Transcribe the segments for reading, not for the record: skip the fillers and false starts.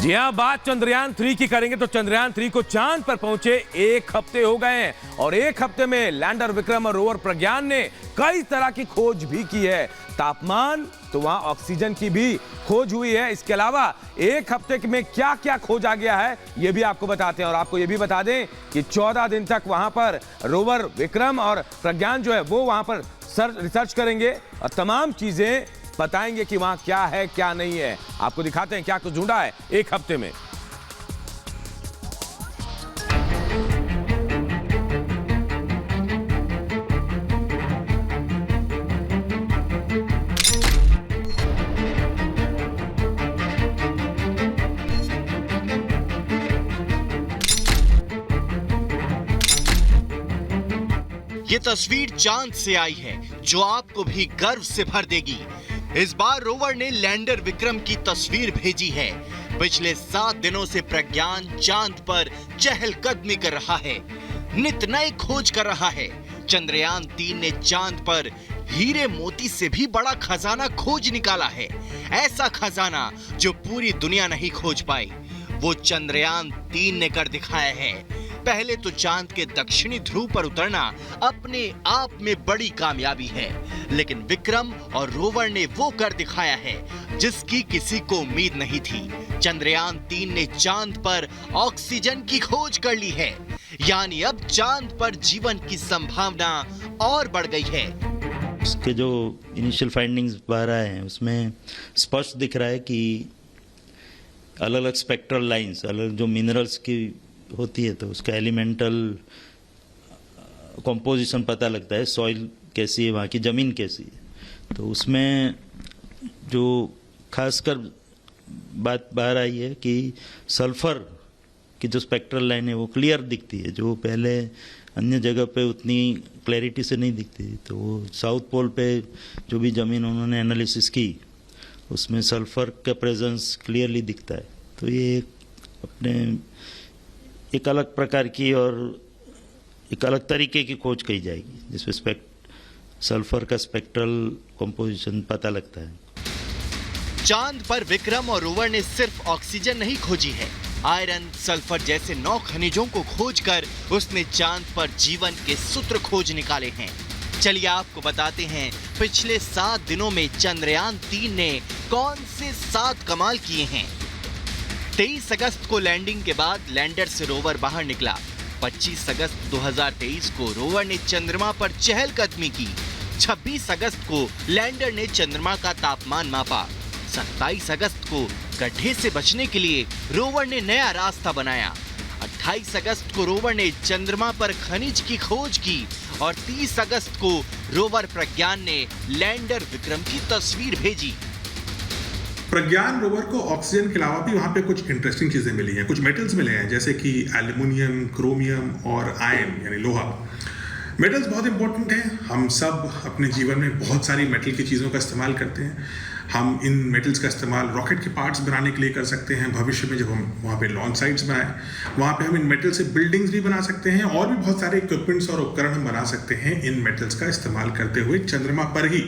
जी हाँ, बात चंद्रयान 3 की करेंगे तो चंद्रयान 3 को चांद पर पहुंचे 1 हफ्ते हो गए हैं और 1 हफ्ते में लैंडर विक्रम और रोवर प्रज्ञान ने कई तरह की खोज भी की है। तापमान तो वहां ऑक्सीजन की भी खोज हुई है। इसके अलावा 1 हफ्ते में क्या क्या खोज आ गया है ये भी आपको बताते हैं। और आपको ये भी बता दें कि 14 दिन तक वहां पर रोवर विक्रम और प्रज्ञान जो है वो वहां पर रिसर्च करेंगे और तमाम चीजें बताएंगे कि वहां क्या है क्या नहीं है। आपको दिखाते हैं क्या कुछ ढूंढा है 1 हफ्ते में। ये तस्वीर चांद से आई है जो आपको भी गर्व से भर देगी। इस बार रोवर ने लैंडर विक्रम की तस्वीर भेजी है। पिछले 7 दिनों से प्रज्ञान चांद पर चहलकदमी कर रहा है, नित नए खोज कर रहा है। चंद्रयान 3 ने चांद पर हीरे मोती से भी बड़ा खजाना खोज निकाला है। ऐसा खजाना जो पूरी दुनिया नहीं खोज पाई, वो चंद्रयान 3 ने कर दिखाया है। पहले तो चांद के दक्षिणी ध्रुव पर उतरना अपने आप में बड़ी कामयाबी है, लेकिन विक्रम और रोवर ने वो कर दिखाया है जिसकी किसी को उम्मीद नहीं थी। चंद्रयान 3 ने चांद पर ऑक्सीजन की खोज कर ली है, यानी अब चांद पर जीवन की संभावना और बढ़ गई है। उसके जो इनिशियल फाइंडिंग्स बाहर आए हैं उसमें स्पष्ट दिख रहा है कि अलग अलग स्पेक्ट्रल लाइंस, अलग जो मिनरल्स की होती है तो उसका एलिमेंटल कंपोजिशन पता लगता है, सॉइल कैसी है, वहाँ की ज़मीन कैसी है। तो उसमें जो खासकर बात बाहर आई है कि सल्फर की जो स्पेक्ट्रल लाइन है वो क्लियर दिखती है, जो पहले अन्य जगह पे उतनी क्लैरिटी से नहीं दिखती। तो वो साउथ पोल पे जो भी ज़मीन उन्होंने एनालिसिस की उसमें सल्फर का प्रेजेंस क्लियरली दिखता है। तो ये अपने एक अलग प्रकार की और एक अलग तरीके की खोज कही जाएगी जिसमें सल्फर का स्पेक्ट्रल कंपोजिशन पता लगता है। चांद पर विक्रम और रोवर ने सिर्फ ऑक्सीजन नहीं खोजी है, आयरन, सल्फर जैसे 9 खनिजों को खोजकर उसने चांद पर जीवन के सूत्र खोज निकाले हैं। चलिए आपको बताते हैं पिछले 7 दिनों में चंद्रयान 3 ने कौन से 7 कमाल किए हैं। 23 अगस्त को लैंडिंग के बाद लैंडर से रोवर बाहर निकला। 25 अगस्त 2023 को रोवर ने चंद्रमा पर चहलकदमी की। 26 अगस्त को लैंडर ने चंद्रमा का तापमान मापा। 27 अगस्त को गड्ढे से बचने के लिए रोवर ने नया रास्ता बनाया। 28 अगस्त को रोवर ने चंद्रमा पर खनिज की खोज की और 30 अगस्त को रोवर प्रज्ञान ने लैंडर विक्रम की तस्वीर भेजी। प्रज्ञान रोवर को ऑक्सीजन के अलावा भी वहाँ पे कुछ इंटरेस्टिंग चीज़ें मिली हैं, कुछ मेटल्स मिले हैं जैसे कि एल्युमिनियम, क्रोमियम और आयन यानी लोहा। मेटल्स बहुत इंपॉर्टेंट हैं। हम सब अपने जीवन में बहुत सारी मेटल की चीज़ों का इस्तेमाल करते हैं। हम इन मेटल्स का इस्तेमाल रॉकेट के पार्ट्स बनाने के लिए कर सकते हैं। भविष्य में जब हम वहाँ पे लॉन्च साइट्स बनाएं, वहाँ पे हम इन मेटल से बिल्डिंग्स भी बना सकते हैं और भी बहुत सारे इक्विपमेंट्स और उपकरण हम बना सकते हैं इन मेटल्स का इस्तेमाल करते हुए चंद्रमा पर ही।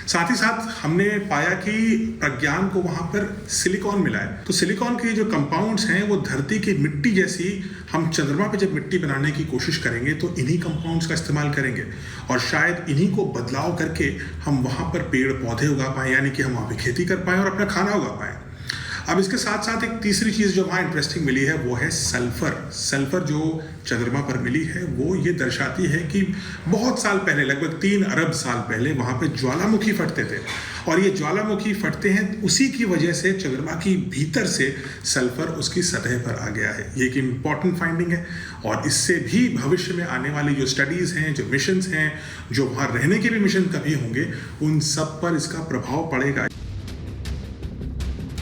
साथ ही साथ हमने पाया कि प्रज्ञान को वहाँ पर सिलिकॉन मिला है। तो सिलिकॉन के जो कंपाउंड्स हैं वो धरती की मिट्टी जैसी, हम चंद्रमा पे जब मिट्टी बनाने की कोशिश करेंगे तो इन्हीं कंपाउंड्स का इस्तेमाल करेंगे और शायद इन्हीं को बदलाव करके हम वहाँ पर पेड़ पौधे उगा पाएँ, यानी कि हम वहाँ पर खेती कर पाएँ और अपना खाना उगा पाएँ। अब इसके साथ साथ एक तीसरी चीज़ जो वहाँ इंटरेस्टिंग मिली है वो है सल्फर। सल्फर जो चंद्रमा पर मिली है वो ये दर्शाती है कि बहुत साल पहले, लगभग 3 अरब साल पहले वहाँ पे ज्वालामुखी फटते थे और ये ज्वालामुखी फटते हैं, उसी की वजह से चंद्रमा की भीतर से सल्फर उसकी सतह पर आ गया है। ये एक इम्पॉर्टेंट फाइंडिंग है और इससे भी भविष्य में आने वाली जो स्टडीज़ हैं, जो मिशंस हैं, जो वहाँ रहने के भी मिशन कभी होंगे, उन सब पर इसका प्रभाव पड़ेगा।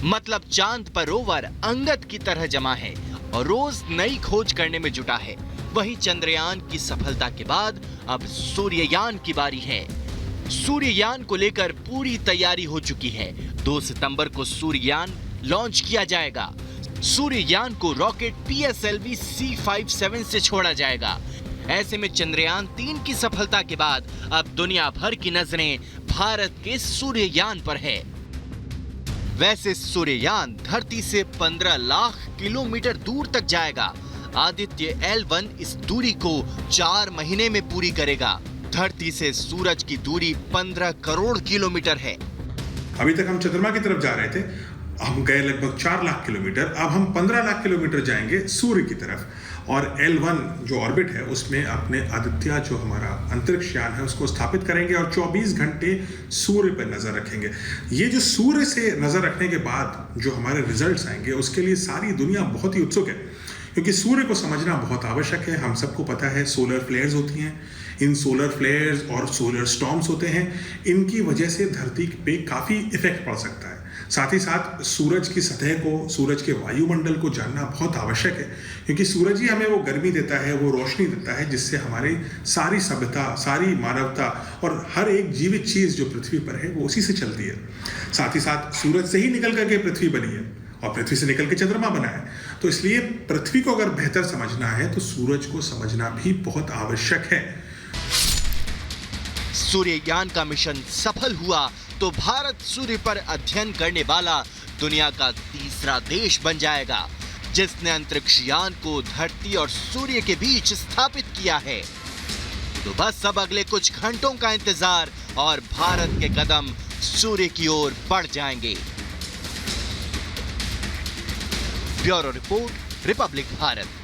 मतलब चांद पर रोवर अंगद की तरह जमा है और रोज नई खोज करने में जुटा है। वहीं चंद्रयान की सफलता के बाद अब सूर्ययान की बारी है। सूर्ययान को लेकर पूरी तैयारी हो चुकी है। 2 सितंबर को सूर्ययान लॉन्च किया जाएगा। सूर्ययान को रॉकेट PSLV C57 से छोड़ा जाएगा। ऐसे में चंद्रयान 3 की सफलता के बाद अब दुनिया भर की नजरें भारत के सूर्ययान पर है। वैसे सूर्ययान धरती से 15 लाख किलोमीटर दूर तक जाएगा। आदित्य L1 इस दूरी को 4 महीने में पूरी करेगा। धरती से सूरज की दूरी 15 करोड़ किलोमीटर है। अभी तक हम चंद्रमा की तरफ जा रहे थे, हम गए लगभग 4 लाख किलोमीटर, अब हम 15 लाख किलोमीटर जाएंगे सूर्य की तरफ। और L1 जो ऑर्बिट है उसमें अपने आदित्य जो हमारा अंतरिक्ष यान है उसको स्थापित करेंगे और 24 घंटे सूर्य पर नजर रखेंगे। ये जो सूर्य से नजर रखने के बाद जो हमारे रिजल्ट्स आएंगे उसके लिए सारी दुनिया बहुत ही उत्सुक है, क्योंकि सूर्य को समझना बहुत आवश्यक है। हम सबको पता है सोलर फ्लेयर्स होती हैं, इन सोलर फ्लेयर्स और सोलर स्टॉर्म्स होते हैं, इनकी वजह से धरती पे काफ़ी इफेक्ट पड़ सकता है। साथ ही साथ सूरज की सतह को, सूरज के वायुमंडल को जानना बहुत आवश्यक है, क्योंकि सूरज ही हमें वो गर्मी देता है, वो रोशनी देता है जिससे हमारी सारी सभ्यता, सारी मानवता और हर एक जीवित चीज़ जो पृथ्वी पर है वो उसी से चलती है। साथ ही साथ सूरज से ही निकल करके पृथ्वी बनी है और पृथ्वी से निकल के चंद्रमा बना है। तो इसलिए पृथ्वी को अगर बेहतर समझना है तो सूरज को समझना भी बहुत आवश्यक है। सूर्ययान का मिशन सफल हुआ तो भारत सूर्य पर अध्ययन करने वाला दुनिया का तीसरा देश बन जाएगा, जिसने अंतरिक्ष यान को धरती और सूर्य के बीच स्थापित किया है। तो बस अब अगले कुछ घंटों का इंतजार और भारत के कदम सूर्य की ओर बढ़ जाएंगे। Bureau report, Republic Bharat.